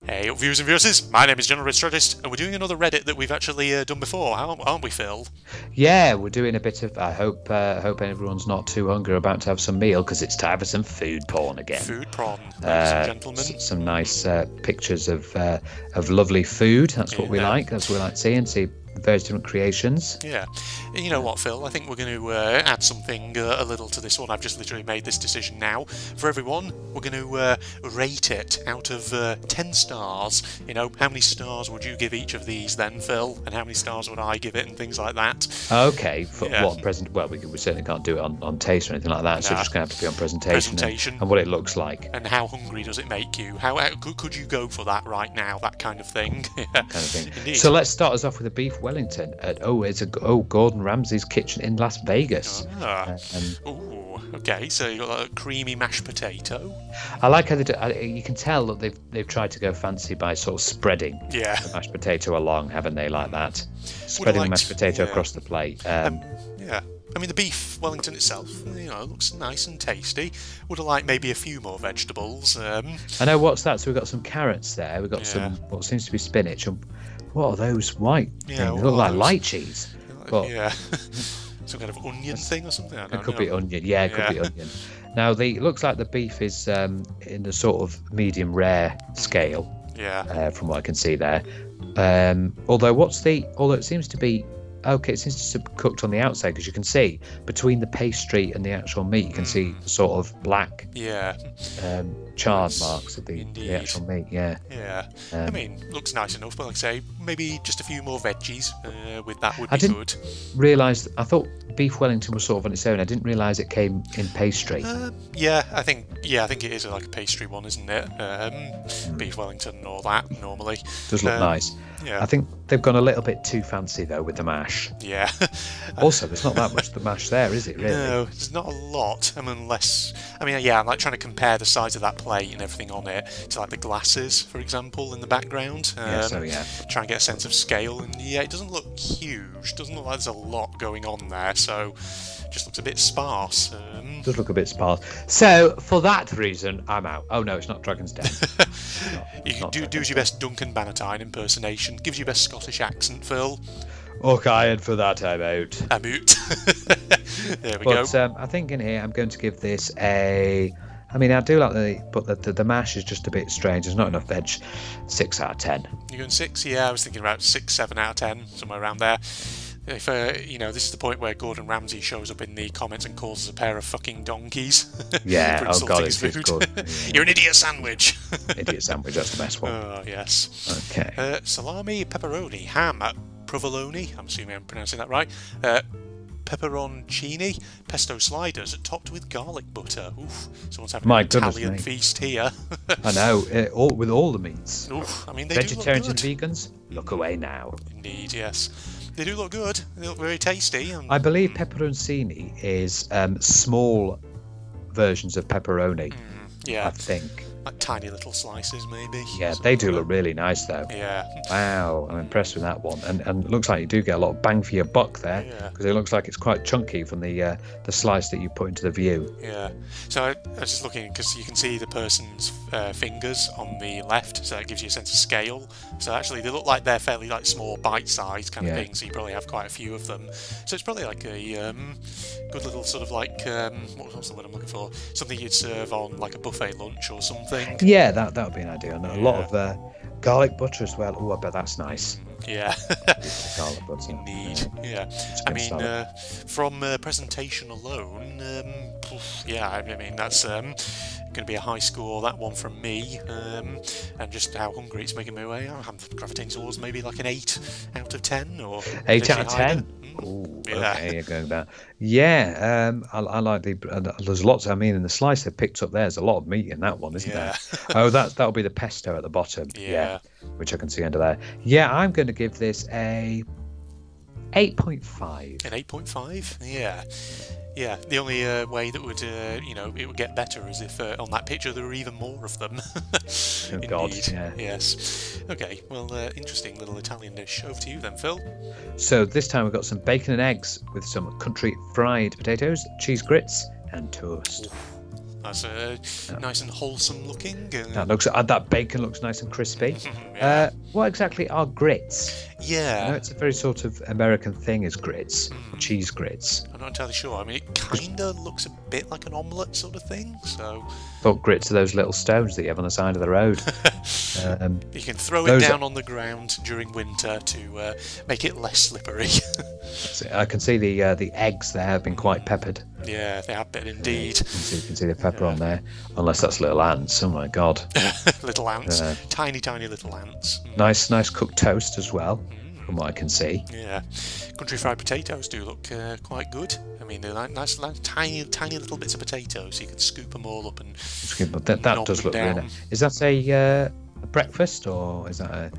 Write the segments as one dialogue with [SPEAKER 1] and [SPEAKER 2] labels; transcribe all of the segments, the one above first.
[SPEAKER 1] Hey up viewers and viewers, my name is General Red Strategist, and we're doing another Reddit that we've actually done before, aren't we, Phil?
[SPEAKER 2] Yeah, we're doing a bit of. I hope everyone's not too hungry, about to have some meal, because it's time for some food porn again.
[SPEAKER 1] Food prawn, ladies and gentlemen.
[SPEAKER 2] Some nice pictures of lovely food. That's what we like. That's what we like to see, and see various different creations.
[SPEAKER 1] Yeah. And you know what, Phil? I think we're going to add something a little to this one. I've just literally made this decision now. For everyone, we're going to rate it out of 10 stars. You know, how many stars would you give each of these then, Phil? And how many stars would I give it, and things like that?
[SPEAKER 2] Okay. For what present? Well, we certainly can't do it on taste or anything like that. So it's just going to have to be on presentation. And what it looks like.
[SPEAKER 1] And how hungry does it make you? How could you go for that right now? That kind of thing.
[SPEAKER 2] Kind of thing.
[SPEAKER 1] Indeed.
[SPEAKER 2] So let's start us off with a beef Wellington at Gordon Ramsay's kitchen in Las Vegas.
[SPEAKER 1] Ooh, okay, so you got a creamy mashed potato.
[SPEAKER 2] I like how they do. You can tell that they've tried to go fancy by sort of spreading the mashed potato along, haven't they? Like that, spreading the mashed potato across the plate.
[SPEAKER 1] Yeah. I mean, the beef Wellington itself, you know, looks nice and tasty. Would have liked maybe a few more vegetables.
[SPEAKER 2] I know, what's that? So we've got some carrots there. We've got some what seems to be spinach. And what are those white things? They look like light cheese. But,
[SPEAKER 1] some kind of onion thing or something?
[SPEAKER 2] It could be onion. Yeah, it could be onion. Now, it looks like the beef is in the sort of medium rare scale.
[SPEAKER 1] Yeah.
[SPEAKER 2] From what I can see there. Although it seems to be. Okay, it seems to be cooked on the outside, because you can see between the pastry and the actual meat, you can see the sort of black charred marks of the actual meat. Yeah.
[SPEAKER 1] I mean, looks nice enough, but like I say, maybe just a few more veggies with that would be good.
[SPEAKER 2] I thought beef Wellington was sort of on its own. I didn't realise it came in pastry.
[SPEAKER 1] I think it is like a pastry one, isn't it? Beef Wellington and all that normally.
[SPEAKER 2] Does look nice.
[SPEAKER 1] Yeah.
[SPEAKER 2] I think they've gone a little bit too fancy though with the mash.
[SPEAKER 1] Yeah.
[SPEAKER 2] Also, there's not that much the mash there, is it? Really?
[SPEAKER 1] No, there's not a lot. I'm like trying to compare the size of that plate and everything on it to like the glasses, for example, in the background. Try and get a sense of scale, and it doesn't look huge. Doesn't look like there's a lot going on there. So, just looks a bit sparse.
[SPEAKER 2] Does look a bit sparse. So, for that reason, I'm out. Oh no, it's not Dragon's Den.
[SPEAKER 1] You can do your best Duncan Bannatyne impersonation. Gives you best Scottish accent, Phil.
[SPEAKER 2] Okay, and for that I'm out.
[SPEAKER 1] I'm out. There we go.
[SPEAKER 2] I think in here I'm going to give this a. I mean, I do like the mash is just a bit strange. There's not enough veg. 6 out of 10. You're
[SPEAKER 1] going 6? Yeah, I was thinking about 6, 7 out of 10, somewhere around there. If this is the point where Gordon Ramsay shows up in the comments and calls us a pair of fucking donkeys.
[SPEAKER 2] Yeah,
[SPEAKER 1] for insulting his food.
[SPEAKER 2] Good.
[SPEAKER 1] You're an idiot sandwich.
[SPEAKER 2] Idiot sandwich, that's the best one.
[SPEAKER 1] Oh yes.
[SPEAKER 2] Okay.
[SPEAKER 1] Salami, pepperoni, ham, provolone. I'm assuming I'm pronouncing that right. Pepperoncini, pesto sliders, topped with garlic butter. Oof, someone's having an Italian feast here.
[SPEAKER 2] I know, with all the meats.
[SPEAKER 1] Oof, I mean, they
[SPEAKER 2] vegetarians
[SPEAKER 1] do look good.
[SPEAKER 2] and vegans, look away now.
[SPEAKER 1] Indeed, yes. They do look good. They look very tasty.
[SPEAKER 2] I believe pepperoncini is small versions of pepperoni.
[SPEAKER 1] Yeah.
[SPEAKER 2] I think.
[SPEAKER 1] Like tiny little slices, maybe.
[SPEAKER 2] Yeah, they do look really nice, though.
[SPEAKER 1] Yeah.
[SPEAKER 2] Wow, I'm impressed with that one. And it looks like you do get a lot of bang for your buck there, because it looks like it's quite chunky from the slice that you put into the view.
[SPEAKER 1] Yeah. So I was just looking, because you can see the person's fingers on the left, so that gives you a sense of scale. So actually, they look like they're fairly like small, bite-sized kind of thing. So you probably have quite a few of them. So it's probably like a good little sort of like what's the word I'm looking for? Something you'd serve on like a buffet lunch or something.
[SPEAKER 2] Yeah, that would be an idea. And a lot of garlic butter as well. Oh, I bet that's nice.
[SPEAKER 1] Yeah.
[SPEAKER 2] Garlic butter.
[SPEAKER 1] Indeed. Yeah. I mean, from presentation alone, I mean that's going to be a high score, that one from me. And just how hungry it's making me away. I'm gravitating towards maybe like an 8 out of 10 or
[SPEAKER 2] 8 out of 10.
[SPEAKER 1] Ooh,
[SPEAKER 2] okay, you're going back. Yeah, I like there's lots. I mean, in the slice they picked up, there's a lot of meat in that one, isn't there? Oh, that'll be the pesto at the bottom. Yeah, which I can see under there. Yeah, I'm going to give this a 8.5.
[SPEAKER 1] An 8.5? Yeah. Yeah, the only way that would, it would get better is if on that picture there were even more of them.
[SPEAKER 2] Oh God, yeah.
[SPEAKER 1] Yes. Okay, well, interesting little Italian dish. Over to you then, Phil.
[SPEAKER 2] So this time we've got some bacon and eggs with some country fried potatoes, cheese grits, and toast.
[SPEAKER 1] Oof. That's nice and wholesome looking.
[SPEAKER 2] That bacon looks nice and crispy.
[SPEAKER 1] Yeah.
[SPEAKER 2] What exactly are grits?
[SPEAKER 1] Yeah.
[SPEAKER 2] I know it's a very sort of American thing, is grits, cheese grits.
[SPEAKER 1] I'm not entirely sure. I mean, it kind of looks a bit like an omelette sort of thing. So.
[SPEAKER 2] Thought grits are those little stones that you have on the side of the road.
[SPEAKER 1] You can throw it down on the ground during winter to make it less slippery.
[SPEAKER 2] I can see the eggs there have been quite peppered.
[SPEAKER 1] Yeah, they have been indeed.
[SPEAKER 2] You can see the pepper on there. Unless that's little ants. Oh my god.
[SPEAKER 1] Little ants. Tiny little ants.
[SPEAKER 2] Nice cooked toast as well, from what I can see.
[SPEAKER 1] Yeah. Country fried potatoes do look quite good. I mean, they're nice tiny little bits of potatoes. So you can scoop them all up and
[SPEAKER 2] that does look really nice. Is that a breakfast, or is that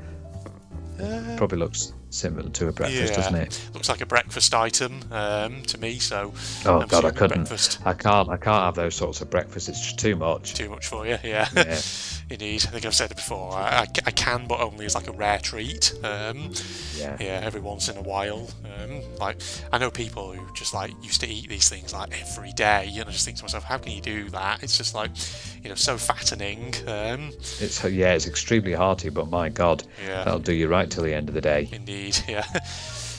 [SPEAKER 2] a... probably looks similar to a breakfast, doesn't it?
[SPEAKER 1] Looks like a breakfast item to me. So.
[SPEAKER 2] Oh god, I couldn't. Breakfast. I can't have those sorts of breakfasts. It's just too much.
[SPEAKER 1] Too much for you, yeah. Indeed. I think I've said it before. I can, but only as like a rare treat. Every once in a while. Like I know people who just like used to eat these things like every day, and I just think to myself, how can you do that? It's just like, so fattening.
[SPEAKER 2] It's extremely hearty, but my god, that'll do you right till the end of the day.
[SPEAKER 1] Indeed, yeah.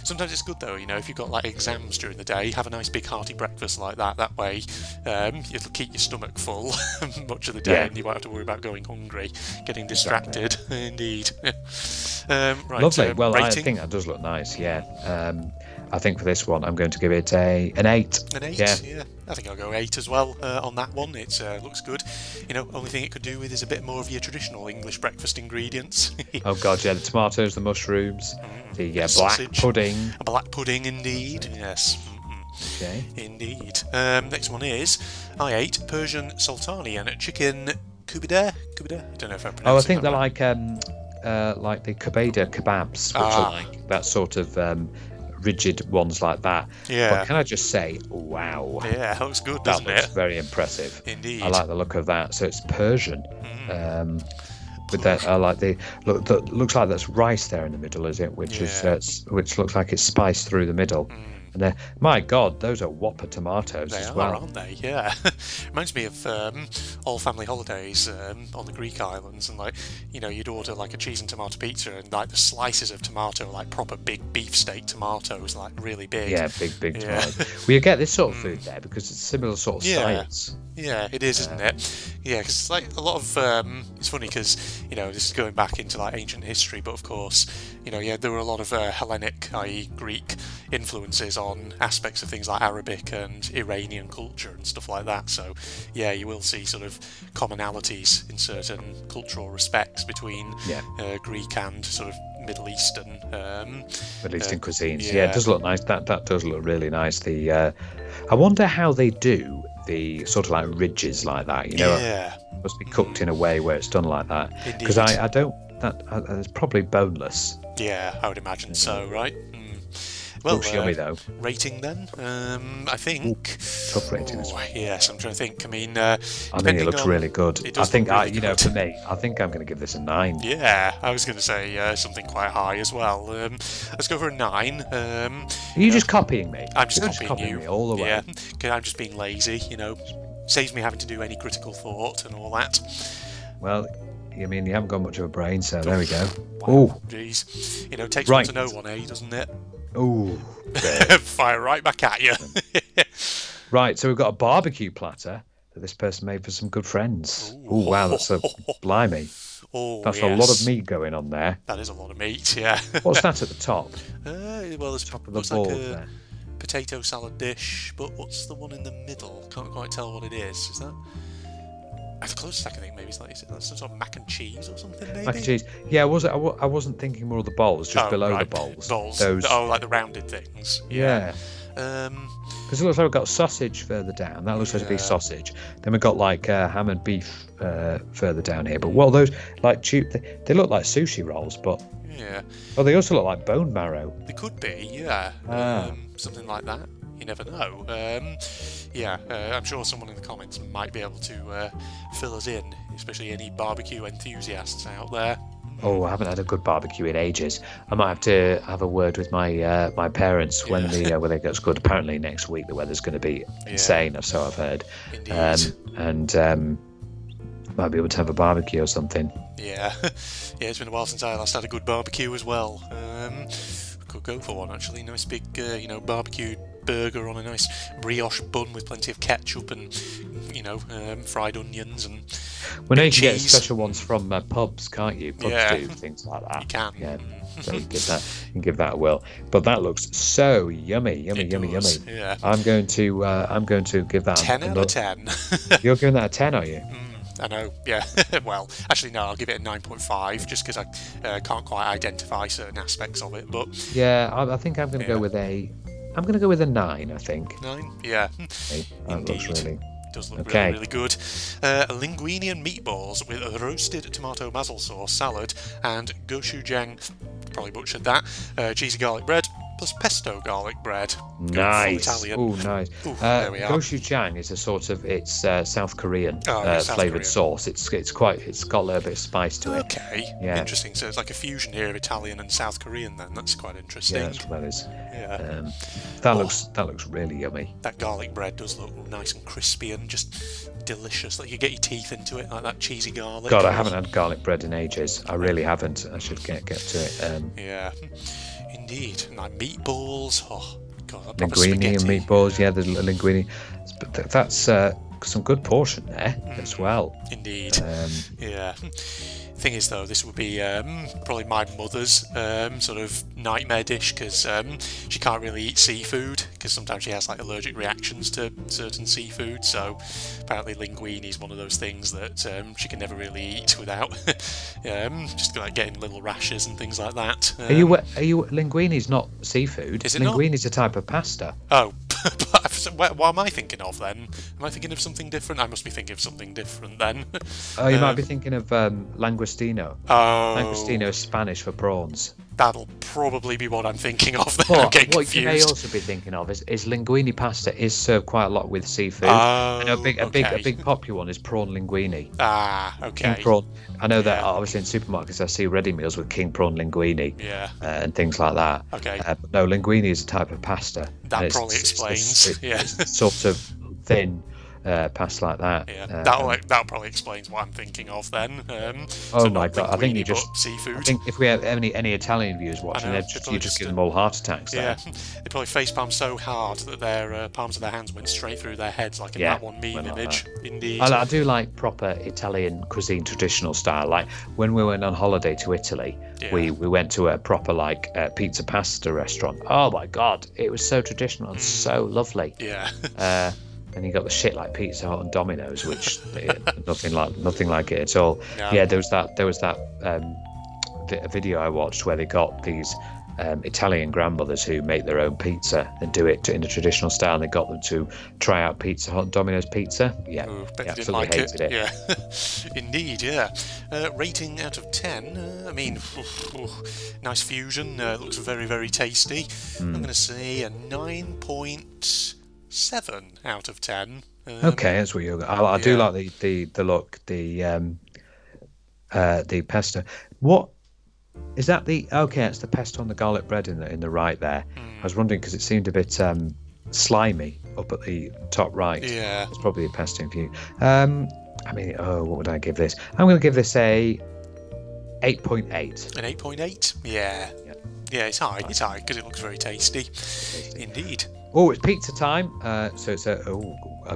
[SPEAKER 1] Sometimes it's good though, if you've got like exams during the day, have a nice big hearty breakfast like that. That way, it'll keep your stomach full much of the day, and you won't have to worry about going hungry, getting distracted. Exactly. Indeed. Right.
[SPEAKER 2] Lovely. Well,
[SPEAKER 1] rating?
[SPEAKER 2] I think that does look nice. Yeah. I think for this one, I'm going to give it an 8.
[SPEAKER 1] An 8. Yeah. I think I'll go 8 as well on that one. It looks good. Only thing it could do with is a bit more of your traditional English breakfast ingredients.
[SPEAKER 2] Oh god, yeah, the tomatoes, the mushrooms, the black
[SPEAKER 1] sausage.
[SPEAKER 2] pudding.
[SPEAKER 1] A black pudding, indeed. Yes.
[SPEAKER 2] Okay.
[SPEAKER 1] Indeed. Next one is I ate Persian Sultani and chicken kubida. I don't know if I pronounced it.
[SPEAKER 2] I think they're like the kubeda kebabs, which are like that sort of rigid ones like that.
[SPEAKER 1] Yeah.
[SPEAKER 2] But can I just say, wow.
[SPEAKER 1] Yeah, that looks good, doesn't it?
[SPEAKER 2] That looks very impressive.
[SPEAKER 1] Indeed.
[SPEAKER 2] I like the look of that. So it's Persian. With that, I like the look. That looks like that's rice there in the middle, is it? Which looks like it's spiced through the middle. And my god, those are whopper tomatoes as well.
[SPEAKER 1] They are, aren't they? Yeah. Reminds me of All Family Holidays on the Greek islands, and like, you'd order like a cheese and tomato pizza, and like the slices of tomato are like proper big beefsteak tomatoes, like really big.
[SPEAKER 2] Yeah, big tomatoes. Well, you get this sort of food there because it's similar sort of science.
[SPEAKER 1] Yeah, it is, isn't it? Yeah, because it's like a lot of. It's funny because this is going back into like ancient history, but of course, there were a lot of Hellenic, i.e., Greek influences on aspects of things like Arabic and Iranian culture and stuff like that. So, yeah, you will see sort of commonalities in certain cultural respects between Greek and sort of Middle Eastern
[SPEAKER 2] cuisines. Yeah, it does look nice. That does look really nice. I wonder how they do the sort of like ridges like that. It must be cooked in a way where it's done like that. Because I don't. It's probably boneless.
[SPEAKER 1] Yeah, I would imagine so. Right. Well,
[SPEAKER 2] looks yummy though.
[SPEAKER 1] Rating then? I think.
[SPEAKER 2] Tough rating.
[SPEAKER 1] Yes, I'm trying to think. I mean,
[SPEAKER 2] it looks really good.
[SPEAKER 1] I think,
[SPEAKER 2] for me, I think I'm going to give this a 9.
[SPEAKER 1] Yeah, I was going to say something quite high as well. Let's go for a 9.
[SPEAKER 2] Are you just copying me?
[SPEAKER 1] I'm just copying you
[SPEAKER 2] me all the way.
[SPEAKER 1] Yeah, because I'm just being lazy. Saves me having to do any critical thought and all that.
[SPEAKER 2] Well, you haven't got much of a brain, so there we go.
[SPEAKER 1] Wow, oh, jeez. Takes one to know one, doesn't it?
[SPEAKER 2] Oh,
[SPEAKER 1] fire right back at you.
[SPEAKER 2] Right, so we've got a barbecue platter that this person made for some good friends. Oh, wow, that's a blimey. That's a lot of meat going on there.
[SPEAKER 1] That is a lot of meat, yeah.
[SPEAKER 2] What's that at the top?
[SPEAKER 1] Well, it's
[SPEAKER 2] top of the board
[SPEAKER 1] like
[SPEAKER 2] there.
[SPEAKER 1] Potato salad dish, but what's the one in the middle? Can't quite tell what it is. Is that? The closest I can think maybe is like some sort of mac and cheese or something. Maybe
[SPEAKER 2] mac and cheese. Yeah, I wasn't thinking more of the bowls, just below the bowls.
[SPEAKER 1] Those. Like the rounded things.
[SPEAKER 2] Yeah. Because it looks like we've got sausage further down. That looks like to be sausage. Then we've got like ham and beef further down here. But those like they look like sushi rolls, but well, they also look like bone marrow.
[SPEAKER 1] They could be, yeah. Something like that. You never know. I'm sure someone in the comments might be able to fill us in, especially any barbecue enthusiasts out there.
[SPEAKER 2] Oh, I haven't had a good barbecue in ages. I might have to have a word with my my parents when the weather gets good. Apparently next week the weather's going to be insane, so I've heard.
[SPEAKER 1] Indeed.
[SPEAKER 2] And might be able to have a barbecue or something.
[SPEAKER 1] Yeah, it's been a while since I last had a good barbecue as well. Could go for one actually. Nice big, barbecue burger on a nice brioche bun with plenty of ketchup and fried onions and
[SPEAKER 2] you can
[SPEAKER 1] cheese.
[SPEAKER 2] get special ones from pubs, can't you? Pubs do things like that.
[SPEAKER 1] You can.
[SPEAKER 2] Yeah. So you can give that a whirl. But that looks so yummy.
[SPEAKER 1] Yeah.
[SPEAKER 2] I'm going to give that
[SPEAKER 1] 10 out of 10.
[SPEAKER 2] You're giving that a 10, are you?
[SPEAKER 1] I know, yeah. Well, actually, no, I'll give it a 9.5 just because I can't quite identify certain aspects of it. But
[SPEAKER 2] yeah, I think I'm going to go with a 9. I think
[SPEAKER 1] 9. Yeah,
[SPEAKER 2] indeed. It
[SPEAKER 1] does look really, really good. Linguine and meatballs with a roasted tomato basil sauce salad and gochujang. Probably butchered that. Cheesy garlic bread. Plus pesto garlic bread.
[SPEAKER 2] Nice.
[SPEAKER 1] Italian.
[SPEAKER 2] Oh, nice.
[SPEAKER 1] There we are.
[SPEAKER 2] Gochujang is a sort of South Korean flavoured sauce. It's got a little bit of spice to it.
[SPEAKER 1] Okay. Yeah. Interesting. So it's like a fusion here of Italian and South Korean. Then that's quite interesting.
[SPEAKER 2] Yeah, that's what that is.
[SPEAKER 1] Yeah.
[SPEAKER 2] That looks really yummy.
[SPEAKER 1] That garlic bread does look nice and crispy and just delicious. Like you get your teeth into it, like that cheesy garlic.
[SPEAKER 2] God, I haven't had garlic bread in ages. I really haven't. I should get to it.
[SPEAKER 1] Yeah. Indeed, and like meatballs. Oh God,
[SPEAKER 2] linguine and meatballs. Yeah, the linguine. But that's some good portion there as well.
[SPEAKER 1] Indeed. Yeah. Thing is, though, this would be probably my mother's sort of nightmare dish because she can't really eat seafood because sometimes she has like allergic reactions to certain seafood. So apparently linguine is one of those things that she can never really eat without just like getting little rashes and things like that.
[SPEAKER 2] Are you linguine is not seafood?
[SPEAKER 1] Is it
[SPEAKER 2] linguine
[SPEAKER 1] not?
[SPEAKER 2] is a type of pasta.
[SPEAKER 1] Oh. What am I thinking of then? Am I thinking of something different? I must be thinking of something different then.
[SPEAKER 2] Oh, you might be thinking of langostino.
[SPEAKER 1] Oh.
[SPEAKER 2] Langostino is Spanish for prawns.
[SPEAKER 1] That'll probably be what I'm thinking of.
[SPEAKER 2] What you may also be thinking of is linguine pasta is served quite a lot with seafood.
[SPEAKER 1] Oh,
[SPEAKER 2] and a big popular one is prawn linguine.
[SPEAKER 1] Ah, okay.
[SPEAKER 2] King prawn. I know that obviously in supermarkets I see ready meals with king prawn linguine.
[SPEAKER 1] Yeah.
[SPEAKER 2] And things like that.
[SPEAKER 1] Okay.
[SPEAKER 2] But no, linguine is a type of pasta.
[SPEAKER 1] That probably explains.
[SPEAKER 2] It's sort of thin. Pasta like that.
[SPEAKER 1] Yeah, that probably explains what I'm thinking of then.
[SPEAKER 2] Oh my God! I think you just
[SPEAKER 1] seafood.
[SPEAKER 2] I think if we have any Italian viewers watching, you just give them all heart attacks.
[SPEAKER 1] Yeah, they probably facepalm so hard that their palms of their hands went straight through their heads, like in that one meme image. Indeed.
[SPEAKER 2] I do like proper Italian cuisine, traditional style. Like when we went on holiday to Italy, we went to a proper pizza pasta restaurant. Oh my God! It was so traditional and so lovely.
[SPEAKER 1] Yeah.
[SPEAKER 2] And you got the shit like Pizza Hut and Domino's, which nothing like it at all.
[SPEAKER 1] No.
[SPEAKER 2] Yeah, there was that video I watched where they got these Italian grandmothers who make their own pizza and do it in a traditional style. And they got them to try out Pizza Hut and Domino's pizza. Yeah,
[SPEAKER 1] they
[SPEAKER 2] absolutely hated it.
[SPEAKER 1] Yeah, indeed. Yeah. Rating out of 10. I mean, nice fusion. Looks very, very tasty. I'm going to say a 9.7 out of 10.
[SPEAKER 2] Okay, that's what you're. I do like the look, the pesto. What is that? It's the pesto on the garlic bread in the right there. I was wondering because it seemed a bit slimy up at the top right.
[SPEAKER 1] Yeah,
[SPEAKER 2] it's probably a pesto in view. I mean, what would I give this? I'm going to give this a 8.8.
[SPEAKER 1] An 8.8? Yeah. Yeah, it's high. It's high because it looks very tasty. Indeed.
[SPEAKER 2] Oh, it's pizza time. So it's a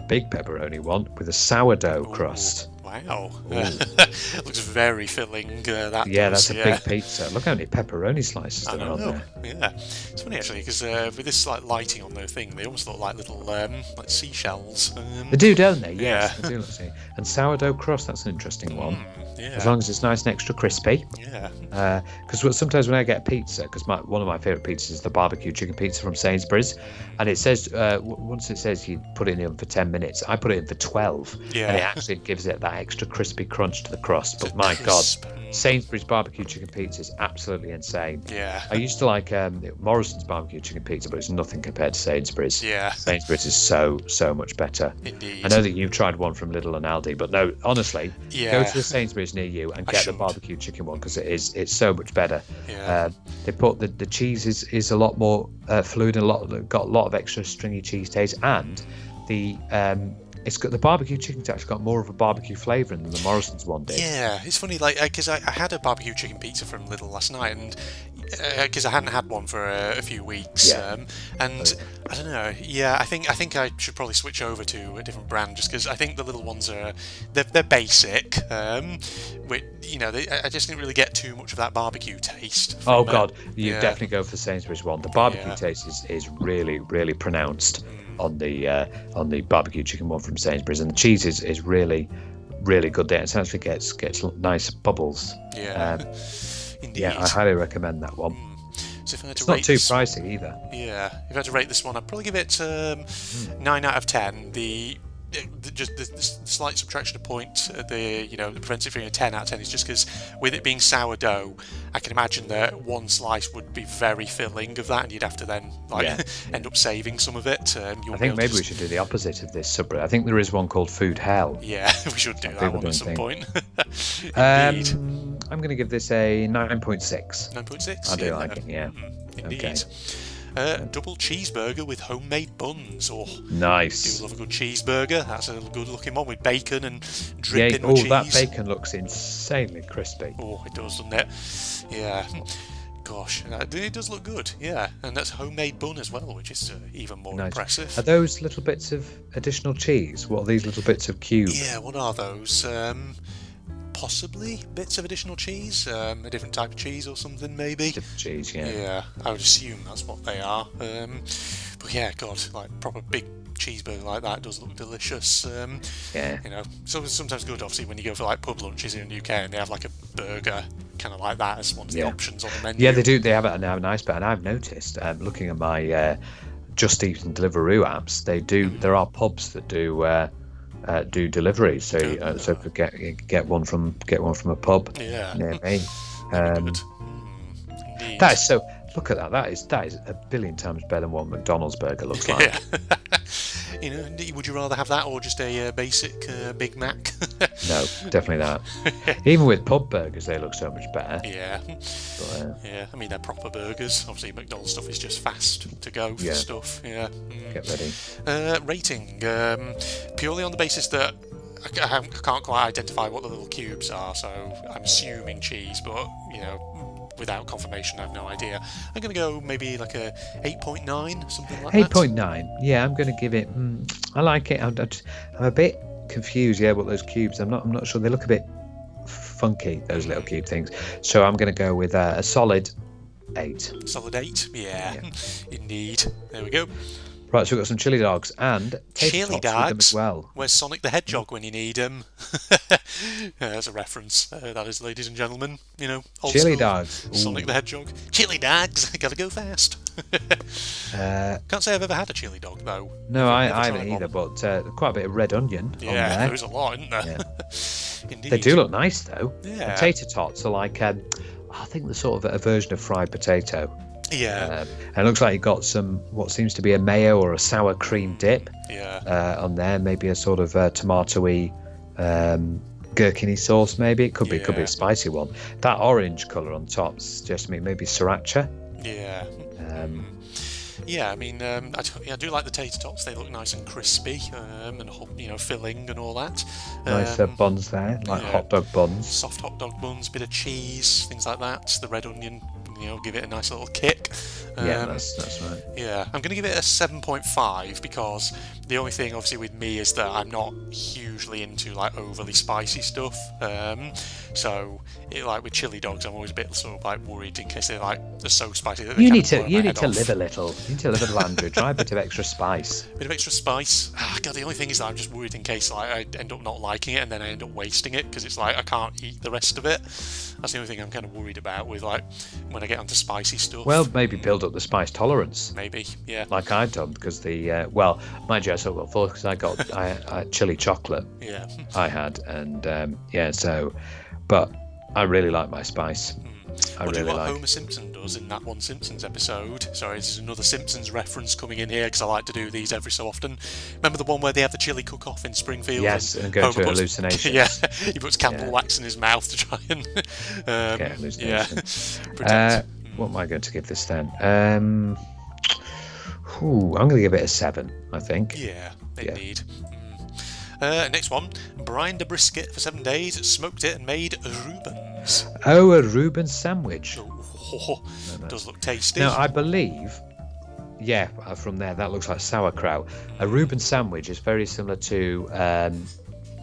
[SPEAKER 2] big pepperoni one with a sourdough crust.
[SPEAKER 1] Wow. Looks very filling.
[SPEAKER 2] That's a big pizza. Look how many pepperoni slices there are on there.
[SPEAKER 1] Yeah. It's funny actually because with this lighting on their thing, they almost look like little like seashells.
[SPEAKER 2] They do, don't they? Yes, they do look like. And sourdough crust, that's an interesting one.
[SPEAKER 1] Yeah.
[SPEAKER 2] As long as it's nice and extra crispy.
[SPEAKER 1] Yeah.
[SPEAKER 2] Because sometimes when I get pizza, because one of my favourite pizzas is the barbecue chicken pizza from Sainsbury's, and it says once it says you put it in the oven for 10 minutes, I put it in for 12, and it actually gives it that extra crispy crunch to the crust. But my God, Sainsbury's barbecue chicken pizza is absolutely insane.
[SPEAKER 1] Yeah.
[SPEAKER 2] I used to like Morrison's barbecue chicken pizza, but it's nothing compared to Sainsbury's.
[SPEAKER 1] Yeah.
[SPEAKER 2] Sainsbury's is so much better.
[SPEAKER 1] Indeed.
[SPEAKER 2] I know that you've tried one from Lidl and Aldi, but no, honestly, go to the Sainsbury's Sainsbury's near you and get the barbecue chicken one, because it's so much better.
[SPEAKER 1] Yeah.
[SPEAKER 2] They put the cheese is a lot more fluid and got a lot of extra stringy cheese taste, and the it's got the barbecue chicken's actually got more of a barbecue flavour than the Morrison's one did.
[SPEAKER 1] Yeah, it's funny, like, because I had a barbecue chicken pizza from Lidl last night, and because I hadn't had one for a few weeks, and I don't know. Yeah, I think I should probably switch over to a different brand, just because I think the little ones are they're basic. I just didn't really get too much of that barbecue taste.
[SPEAKER 2] Oh God, you definitely go for the Sainsbury's one. The barbecue taste is really, really pronounced on the barbecue chicken one from Sainsbury's, and the cheese is really, really good there. It actually gets nice bubbles.
[SPEAKER 1] Yeah. Indeed.
[SPEAKER 2] Yeah, I highly recommend that one.
[SPEAKER 1] So if I had to
[SPEAKER 2] it's not too pricey either.
[SPEAKER 1] Yeah, if I had to rate this one, I'd probably give it 9 out of 10. Just the slight subtraction of point, that prevents it from being a 10 out of 10 is just because with it being sourdough, I can imagine that one slice would be very filling of that, and you'd have to then end up saving some of it. I
[SPEAKER 2] think maybe we should do the opposite of this subreddit. I think there is one called Food Hell.
[SPEAKER 1] Yeah, we should do that one at some point.
[SPEAKER 2] I'm going to give this a 9.6.
[SPEAKER 1] 9.6?
[SPEAKER 2] I do like it, yeah.
[SPEAKER 1] Indeed.
[SPEAKER 2] Okay.
[SPEAKER 1] Double cheeseburger with homemade buns. Oh,
[SPEAKER 2] nice.
[SPEAKER 1] Do love a good cheeseburger. That's a good looking one with bacon and dripping with cheese.
[SPEAKER 2] That bacon looks insanely crispy.
[SPEAKER 1] Oh, it does, doesn't it? Yeah. Gosh, it does look good. Yeah, and that's homemade bun as well, which is even more impressive.
[SPEAKER 2] Are those little bits of additional cheese? What are these little bits of cube?
[SPEAKER 1] Yeah, what are those? Possibly bits of additional cheese, a different type of cheese or something, maybe.
[SPEAKER 2] Different cheese, yeah.
[SPEAKER 1] Yeah, I would assume that's what they are. But yeah, God, like proper big cheeseburger like that does look delicious. So sometimes good, obviously, when you go for like pub lunches in the UK and they have like a burger kind of like that as one of the options on the menu.
[SPEAKER 2] Yeah, they do. They have it now, nice bit, and I've noticed looking at my Just Eat and Deliveroo apps, they do. There are pubs that do delivery, so get one from a pub near me. That is so. Look at that. That is a billion times better than what McDonald's burger looks like.
[SPEAKER 1] Would you rather have that or just a basic Big Mac?
[SPEAKER 2] No, definitely that. Even with pub burgers, they look so much better.
[SPEAKER 1] Yeah. But, I mean, they're proper burgers. Obviously, McDonald's stuff is just fast to go for stuff. Yeah.
[SPEAKER 2] Get ready.
[SPEAKER 1] Rating. Purely on the basis that I can't quite identify what the little cubes are, so I'm assuming cheese, but, without confirmation, I have no idea. I'm going to go maybe like a 8.9, something like that.
[SPEAKER 2] 8.9. Yeah, I'm going to give it. I like it. I'm a bit confused. Yeah, what those cubes? I'm not sure. They look a bit funky. Those little cube things. So I'm going to go with a solid 8.
[SPEAKER 1] Solid 8. Yeah. Indeed. There we go.
[SPEAKER 2] Right, so we've got some chili dogs and
[SPEAKER 1] chili dogs
[SPEAKER 2] as well.
[SPEAKER 1] Where's Sonic the Hedgehog when you need him? That's a reference. That is, ladies and gentlemen. Old
[SPEAKER 2] chili
[SPEAKER 1] school.
[SPEAKER 2] Dogs.
[SPEAKER 1] Sonic the Hedgehog. Chili dogs. Gotta go fast. Can't say I've ever had a chili dog though.
[SPEAKER 2] No, I haven't either. But quite a bit of red onion.
[SPEAKER 1] Yeah,
[SPEAKER 2] on there.
[SPEAKER 1] there's a lot, isn't there?
[SPEAKER 2] Yeah.
[SPEAKER 1] Indeed.
[SPEAKER 2] They do look nice though.
[SPEAKER 1] Yeah.
[SPEAKER 2] Potato tots are like I think they're sort of a version of fried potato.
[SPEAKER 1] Yeah.
[SPEAKER 2] And it looks like you got some what seems to be a mayo or a sour cream dip.
[SPEAKER 1] Yeah.
[SPEAKER 2] On there, maybe a sort of tomatoey, gherkiny sauce. Maybe it could be a spicy one. That orange colour on top suggests to me maybe sriracha.
[SPEAKER 1] Yeah. Yeah, I mean, I do like the tater tots. They look nice and crispy, and filling and all that.
[SPEAKER 2] Nice buns there, like hot dog buns.
[SPEAKER 1] Soft hot dog buns, bit of cheese, things like that. The red onion, give it a nice little kick.
[SPEAKER 2] Yeah, that's right.
[SPEAKER 1] Yeah, I'm going to give it a 7.5 because the only thing, obviously, with me is that I'm not hugely into like overly spicy stuff. So, like with chili dogs, I'm always a bit sort of like worried in case they're so spicy that they
[SPEAKER 2] you need to
[SPEAKER 1] live
[SPEAKER 2] a little. You need to live a little, Andrew. Try a bit of extra spice.
[SPEAKER 1] Bit of extra spice. God, the only thing is that I'm just worried in case I end up not liking it and then I end up wasting it because it's like I can't eat the rest of it. That's the only thing I'm kind of worried about with like when I get onto spicy stuff.
[SPEAKER 2] Well, maybe build up the spice tolerance.
[SPEAKER 1] Maybe, yeah.
[SPEAKER 2] Like I've done because mind you, I still got full because I chili chocolate.
[SPEAKER 1] Yeah.
[SPEAKER 2] I had but I really like my spice.
[SPEAKER 1] I really like. Homer Simpson does. us in that one Simpsons episode. Sorry, this is another Simpsons reference coming in here because I like to do these every so often. Remember the one where they have the chili cook-off in Springfield?
[SPEAKER 2] Yes, and go to hallucinations.
[SPEAKER 1] Yeah, he puts candle wax in his mouth to try and
[SPEAKER 2] get hallucinations. What am I going to give this then? I'm going to give it a 7, I think.
[SPEAKER 1] Yeah, indeed. Next one, brined a brisket for 7 days, smoked it and made Reuben's.
[SPEAKER 2] Oh, a Reuben's sandwich.
[SPEAKER 1] Oh, does look tasty.
[SPEAKER 2] Now, I believe, yeah, from there, that looks like sauerkraut. A Reuben's sandwich is very similar to a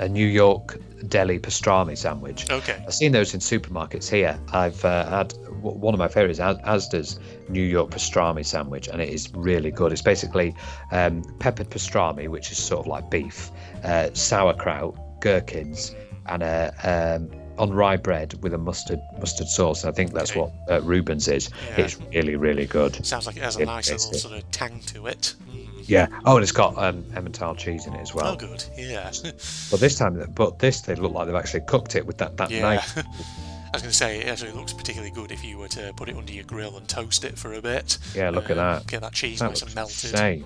[SPEAKER 2] New York deli pastrami sandwich.
[SPEAKER 1] Okay.
[SPEAKER 2] I've seen those in supermarkets here. I've had one of my favourites, Asda's New York pastrami sandwich, and it is really good. It's basically peppered pastrami, which is sort of like beef, sauerkraut, gherkins, and on rye bread with a mustard sauce. I think that's what Reuben's is. Yeah. It's really, really good.
[SPEAKER 1] Sounds like it has a nice little sort of tang to it.
[SPEAKER 2] Yeah. Oh, and it's got Emmental cheese in it as well.
[SPEAKER 1] Oh, good. Yeah.
[SPEAKER 2] But this they look like they've actually cooked it with that knife.
[SPEAKER 1] I was going to say, it actually looks particularly good if you were to put it under your grill and toast it for a bit.
[SPEAKER 2] Yeah, look at that.
[SPEAKER 1] Get that cheese nice and melted.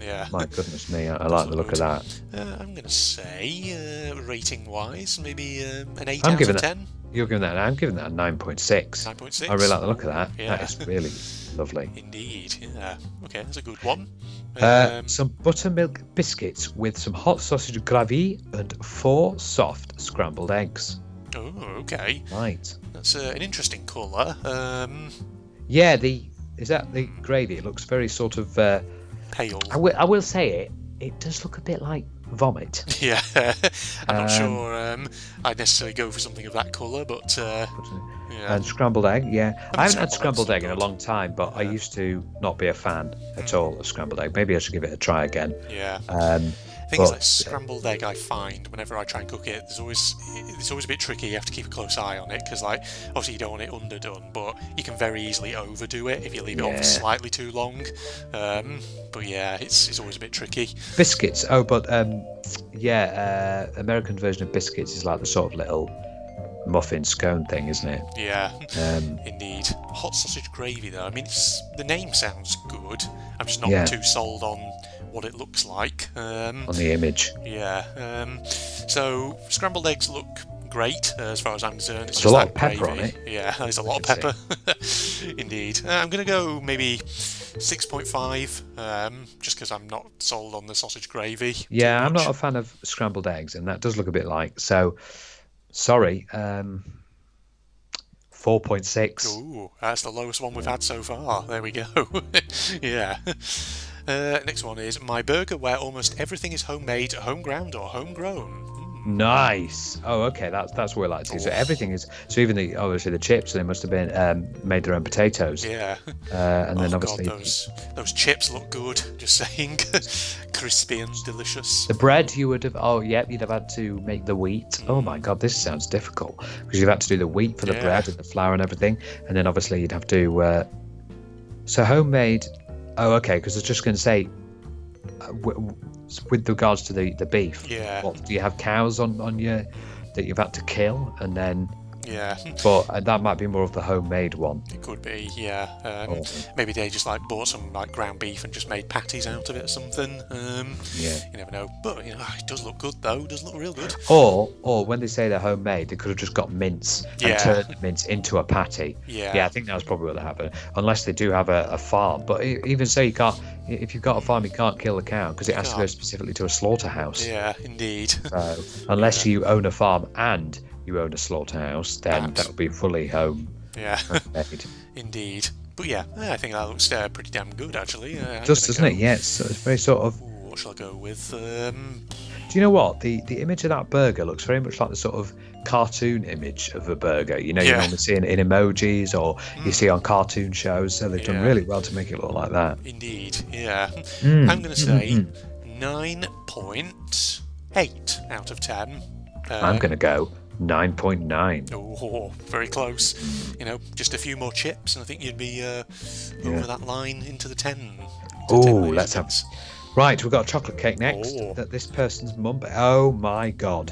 [SPEAKER 1] Yeah.
[SPEAKER 2] My goodness me, I like the look of that.
[SPEAKER 1] I'm going to say, rating-wise, maybe an 8 out of 10.
[SPEAKER 2] You're giving that. I'm giving that a 9.6.
[SPEAKER 1] 9.6.
[SPEAKER 2] I really like the look of that.
[SPEAKER 1] Yeah.
[SPEAKER 2] That is really lovely.
[SPEAKER 1] Indeed. Yeah. Okay, that's a good one.
[SPEAKER 2] Some buttermilk biscuits with some hot sausage gravy and 4 soft scrambled eggs.
[SPEAKER 1] Oh, okay.
[SPEAKER 2] Right.
[SPEAKER 1] That's an interesting colour.
[SPEAKER 2] Yeah, is that the gravy? It looks very sort of
[SPEAKER 1] pale.
[SPEAKER 2] I will say it does look a bit like vomit.
[SPEAKER 1] Yeah, I'm not sure I'd necessarily go for something of that colour, but yeah.
[SPEAKER 2] And scrambled egg, yeah. I haven't had scrambled egg in a long time, but I used to not be a fan at all of scrambled egg. Maybe I should give it a try again.
[SPEAKER 1] Yeah. Things like scrambled egg, I find whenever I try and cook it, it's always a bit tricky. You have to keep a close eye on it because, like, obviously you don't want it underdone, but you can very easily overdo it if you leave it on for slightly too long. But yeah, it's always a bit tricky.
[SPEAKER 2] Biscuits. Oh, but American version of biscuits is like the sort of little muffin scone thing, isn't it?
[SPEAKER 1] Yeah, indeed. Hot sausage gravy, though. I mean, the name sounds good. I'm just not too sold on what it looks like
[SPEAKER 2] on the image.
[SPEAKER 1] Yeah. So scrambled eggs look great as far as I'm concerned.
[SPEAKER 2] There's a lot of pepper on it.
[SPEAKER 1] Yeah, there's a lot of pepper. Indeed. I'm going to go maybe 6.5, just because I'm not sold on the sausage gravy.
[SPEAKER 2] Yeah, I'm not a fan of scrambled eggs, and that does look a bit like. So, sorry. 4.6.
[SPEAKER 1] Ooh, that's the lowest one we've had so far. There we go. Yeah. Next one is my burger where almost everything is homemade, home ground or homegrown.
[SPEAKER 2] Nice. Oh, okay. That's what we like to see. So everything is. So even obviously the chips, they must have been made their own potatoes.
[SPEAKER 1] Yeah.
[SPEAKER 2] And then obviously
[SPEAKER 1] those chips look good. Just saying, crispy and delicious.
[SPEAKER 2] The bread you would have. Oh, yep. You'd have had to make the wheat. Oh my God, this sounds difficult because you've had to do the wheat for the bread and the flour and everything, and then obviously you'd have to. So homemade. Oh, okay. Because I was just going to say. With regards to the beef, what, do you have cows on your that you've had to kill and then?
[SPEAKER 1] Yeah.
[SPEAKER 2] But that might be more of the homemade one.
[SPEAKER 1] It could be, yeah. Maybe they just like bought some like ground beef and just made patties out of it or something. You never know. But it does look good though. It does look real good.
[SPEAKER 2] Or when they say they're homemade, they could have just got mince and turned mince into a patty.
[SPEAKER 1] Yeah.
[SPEAKER 2] I think that was probably what happened. Unless they do have a farm. But even so, you can't. If you've got a farm, you can't kill the cow because it has to go specifically to a slaughterhouse.
[SPEAKER 1] Yeah, indeed.
[SPEAKER 2] So unless you own a farm and you own a slaughterhouse, then that would be fully homemade.
[SPEAKER 1] Indeed. But yeah, I think that looks pretty damn good actually.
[SPEAKER 2] Just doesn't it? Yes, it's very sort of.
[SPEAKER 1] What shall I go with?
[SPEAKER 2] Do you know what the image of that burger looks very much like the sort of cartoon image of a burger? You normally see in emojis or you see on cartoon shows. So they've done really well to make it look like that.
[SPEAKER 1] Indeed. Yeah. I'm going to say 9.8 out of 10.
[SPEAKER 2] I'm going to go 9.9.
[SPEAKER 1] Oh, very close. Just a few more chips, and I think you'd be over that line into the 10.
[SPEAKER 2] Oh, let's have. Right, we've got a chocolate cake next. That this person's mum. Oh my God.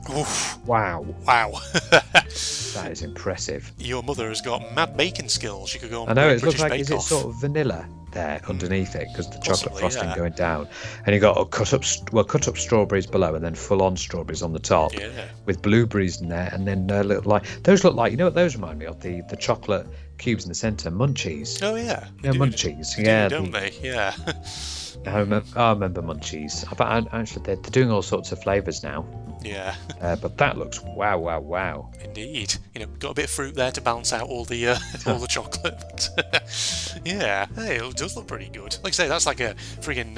[SPEAKER 1] Oof.
[SPEAKER 2] Wow.
[SPEAKER 1] Wow.
[SPEAKER 2] That is impressive.
[SPEAKER 1] Your mother has got mad baking skills. She could go on
[SPEAKER 2] I know, it
[SPEAKER 1] British
[SPEAKER 2] looks like,
[SPEAKER 1] Bake
[SPEAKER 2] is it
[SPEAKER 1] Off.
[SPEAKER 2] sort of vanilla there underneath it, because the chocolate
[SPEAKER 1] Possibly,
[SPEAKER 2] frosting
[SPEAKER 1] yeah.
[SPEAKER 2] going down, and you got cut up strawberries below, and then full on strawberries on the top, with blueberries in there, and then those look like, you know what those remind me of, the chocolate cubes in the centre, munchies.
[SPEAKER 1] Oh yeah,
[SPEAKER 2] you know, munchies.
[SPEAKER 1] don't they? Yeah.
[SPEAKER 2] I remember munchies. Actually, they're doing all sorts of flavours now.
[SPEAKER 1] Yeah.
[SPEAKER 2] But that looks wow.
[SPEAKER 1] Indeed. You know, got a bit of fruit there to balance out all the chocolate. Yeah. Hey, it does look pretty good. Like I say, that's like a friggin'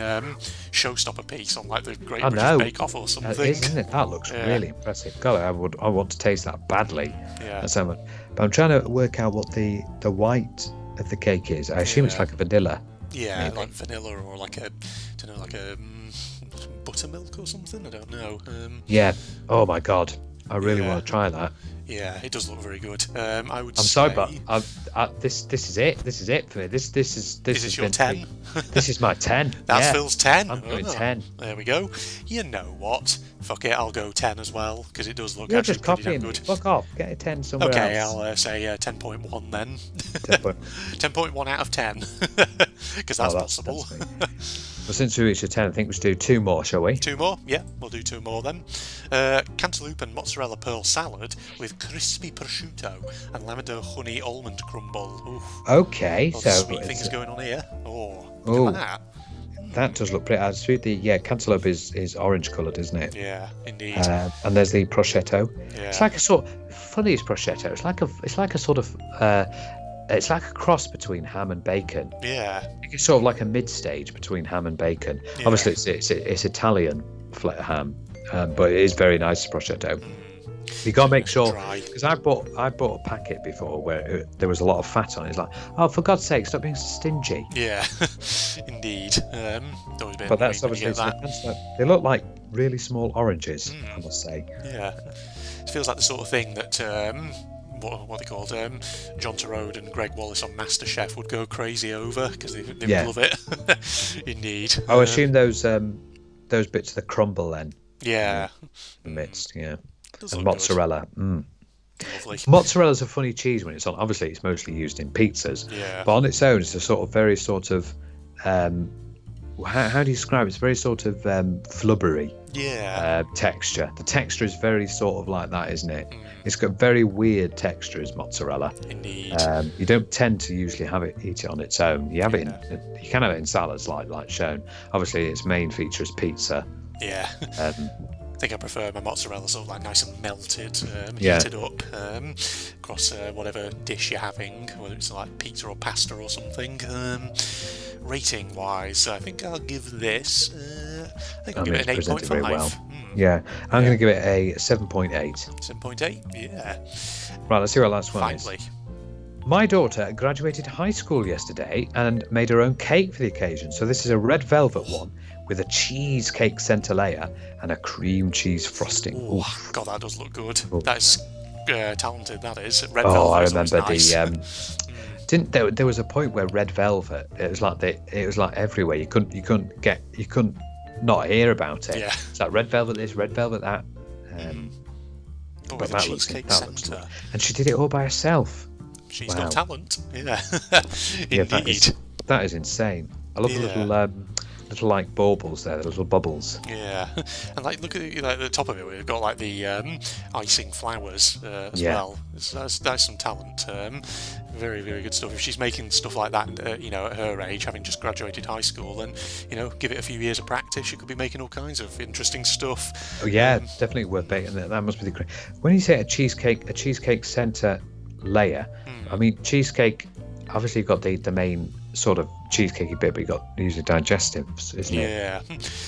[SPEAKER 1] showstopper piece on like the Great British Bake Off or something.
[SPEAKER 2] Isn't it? That looks really impressive. God, I want to taste that badly.
[SPEAKER 1] Yeah.
[SPEAKER 2] But I'm trying to work out what the white of the cake is. I assume it's like a vanilla.
[SPEAKER 1] Yeah,
[SPEAKER 2] maybe.
[SPEAKER 1] like vanilla or like a, buttermilk or something. I don't know.
[SPEAKER 2] Yeah. Oh my God, I really want to try that.
[SPEAKER 1] Yeah, it does look very good. I would.
[SPEAKER 2] I'm sorry, but this is it. This is it for me. This
[SPEAKER 1] is your 10.
[SPEAKER 2] This is my 10.
[SPEAKER 1] That's Phil's 10.
[SPEAKER 2] I'm going 10.
[SPEAKER 1] There we go. You know what? Fuck it, I'll go 10 as well, because it does look
[SPEAKER 2] You're
[SPEAKER 1] actually
[SPEAKER 2] just
[SPEAKER 1] pretty damn
[SPEAKER 2] copying
[SPEAKER 1] good.
[SPEAKER 2] me. Fuck off. Get a 10 somewhere
[SPEAKER 1] Okay,
[SPEAKER 2] else.
[SPEAKER 1] I'll say 10.1 then.
[SPEAKER 2] 10.1
[SPEAKER 1] out of 10, because that's possible.
[SPEAKER 2] Well, since we reached a 10, I think we should do 2 more, shall we?
[SPEAKER 1] 2 more? Yeah, we'll do 2 more then. Cantaloupe and mozzarella pearl salad with crispy prosciutto and lavender honey almond crumble. Oof.
[SPEAKER 2] Okay,
[SPEAKER 1] Lots
[SPEAKER 2] so
[SPEAKER 1] of sweet things going on here. Look at that.
[SPEAKER 2] That does look pretty. Sweet. Cantaloupe is orange coloured, isn't it?
[SPEAKER 1] Yeah, indeed.
[SPEAKER 2] And there's the prosciutto.
[SPEAKER 1] Yeah.
[SPEAKER 2] It's like a sort of funniest prosciutto. It's like a sort of it's like a cross between ham and bacon.
[SPEAKER 1] Yeah.
[SPEAKER 2] It's sort of like a mid-stage between ham and bacon.
[SPEAKER 1] Yeah.
[SPEAKER 2] Obviously, it's Italian ham, but it is very nice prosciutto. You gotta make sure, because I bought a packet before where there was a lot of fat on it. It's like, oh, for God's sake, stop being so stingy.
[SPEAKER 1] Yeah, indeed.
[SPEAKER 2] But that's obviously they look like really small oranges, I must say.
[SPEAKER 1] Yeah, it feels like the sort of thing that what they called John Turode and Greg Wallace on MasterChef would go crazy over, because they love it. Indeed.
[SPEAKER 2] I assume those bits of the crumble then.
[SPEAKER 1] Yeah.
[SPEAKER 2] The midst, yeah.
[SPEAKER 1] And
[SPEAKER 2] mozzarella.
[SPEAKER 1] Lovely.
[SPEAKER 2] Mozzarella's a funny cheese when it's on. Obviously, it's mostly used in pizzas.
[SPEAKER 1] Yeah.
[SPEAKER 2] But on its own, it's a sort of very sort of how do you describe it? It's very sort of flubbery.
[SPEAKER 1] Yeah.
[SPEAKER 2] Texture. The texture is very sort of like that, isn't it? It's got very weird texture as mozzarella.
[SPEAKER 1] Indeed.
[SPEAKER 2] You don't tend to usually eat it on its own. You have it. You can have it in salads, like shown. Obviously, its main feature is pizza.
[SPEAKER 1] Yeah. I think I prefer my mozzarella sort of like nice and melted,
[SPEAKER 2] Yeah.
[SPEAKER 1] heated up across whatever dish you're having, whether it's like pizza or pasta or something. Rating wise, I think I'll give this. I'll give it an 8.5.
[SPEAKER 2] Well. Yeah, I'm going to give it a 7.8.
[SPEAKER 1] 7.8. Yeah.
[SPEAKER 2] Right, let's see what last one
[SPEAKER 1] Finally.
[SPEAKER 2] is. My daughter graduated high school yesterday and made her own cake for the occasion. So this is a red velvet one with a cheesecake centre layer and a cream cheese frosting.
[SPEAKER 1] Ooh, God, that does look good.
[SPEAKER 2] Ooh.
[SPEAKER 1] That is talented. That is. Red velvet.
[SPEAKER 2] I
[SPEAKER 1] is
[SPEAKER 2] remember
[SPEAKER 1] always nice.
[SPEAKER 2] There was a point where red velvet. It was like everywhere. You couldn't not hear about it.
[SPEAKER 1] Yeah.
[SPEAKER 2] It's like red velvet this, red velvet that.
[SPEAKER 1] But that cheesecake centre.
[SPEAKER 2] And she did it all by herself.
[SPEAKER 1] She's got talent. Yeah.
[SPEAKER 2] Yeah,
[SPEAKER 1] Indeed.
[SPEAKER 2] that is insane. I love the little like baubles there, the little bubbles.
[SPEAKER 1] Yeah, and like look at the top of it. We've got like the icing flowers as well. That's some talent. Very, very good stuff. If she's making stuff like that, at her age, having just graduated high school, then give it a few years of practice, she could be making all kinds of interesting stuff.
[SPEAKER 2] Oh yeah, definitely worth baking. That must be the great. When you say a cheesecake centre layer, I mean cheesecake. Obviously, you've got the main sort of cheesecakey bit, but you've got usually digestives, isn't it?
[SPEAKER 1] Yeah.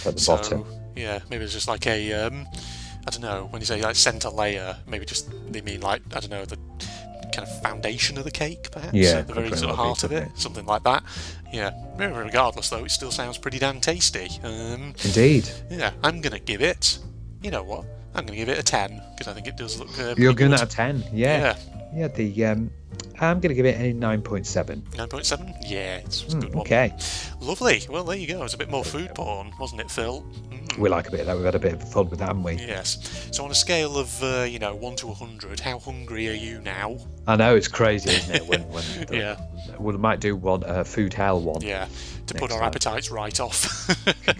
[SPEAKER 2] At the bottom.
[SPEAKER 1] Yeah, maybe it's just like a I don't know. When you say like centre layer, maybe just they mean like I don't know the kind of foundation of the cake, perhaps.
[SPEAKER 2] Yeah,
[SPEAKER 1] the very sort of heart of it, something like that. Yeah. Regardless, though, it still sounds pretty damn tasty.
[SPEAKER 2] Indeed.
[SPEAKER 1] Yeah, I'm gonna give it. You know what? I'm gonna give it a 10 because I think it does look.
[SPEAKER 2] You're
[SPEAKER 1] good.
[SPEAKER 2] gonna have 10. Yeah. Yeah. I'm going to give it a 9.7.
[SPEAKER 1] 9.7? Yeah, it's a good one.
[SPEAKER 2] Okay.
[SPEAKER 1] Lovely. Well, there you go. It's a bit more food porn, wasn't it, Phil?
[SPEAKER 2] We like a bit of that. We've had a bit of fun with that, haven't we?
[SPEAKER 1] Yes. So on a scale of, 1 to 100, how hungry are you now?
[SPEAKER 2] I know, it's crazy, isn't it?
[SPEAKER 1] Yeah.
[SPEAKER 2] We might do one, food hell one.
[SPEAKER 1] Yeah, to put our appetites right off.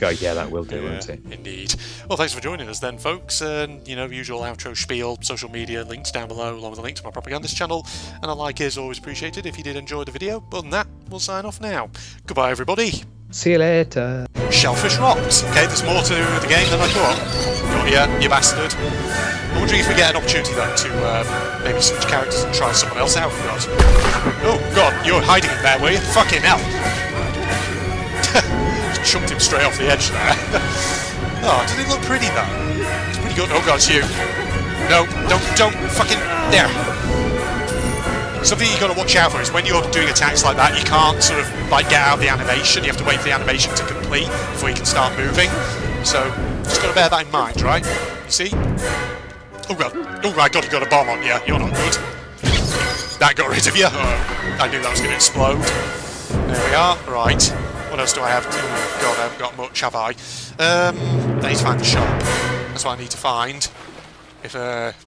[SPEAKER 2] Yeah, that will do, won't it?
[SPEAKER 1] Indeed. Well, thanks for joining us then, folks. And, usual outro spiel, social media, links down below, along with a link to my propagandist channel. And a like is always appreciated if you did enjoy the video. Other than that, we'll sign off now. Goodbye, everybody.
[SPEAKER 2] See you later.
[SPEAKER 1] Shellfish rocks. Okay, there's more to the game than I thought. Got you bastard. I'm wondering if we get an opportunity then to maybe switch characters and try someone else out. Oh god, you're hiding in there, were you? Fucking hell. Just chunked him straight off the edge there. Oh, did it look pretty though? It's pretty good. Oh god, it's you. No, don't fucking there. Something you got to watch out for is when you're doing attacks like that, you can't sort of like get out of the animation. You have to wait for the animation to complete before you can start moving. So just got to bear that in mind, right? You see? Oh god! Oh my god! You got a bomb on you. You're not good. That got rid of you. Oh, I knew that was going to explode. There we are. Right. What else do I have? Oh god, I haven't got much, have I? I need to find the shop. That's what I need to find. If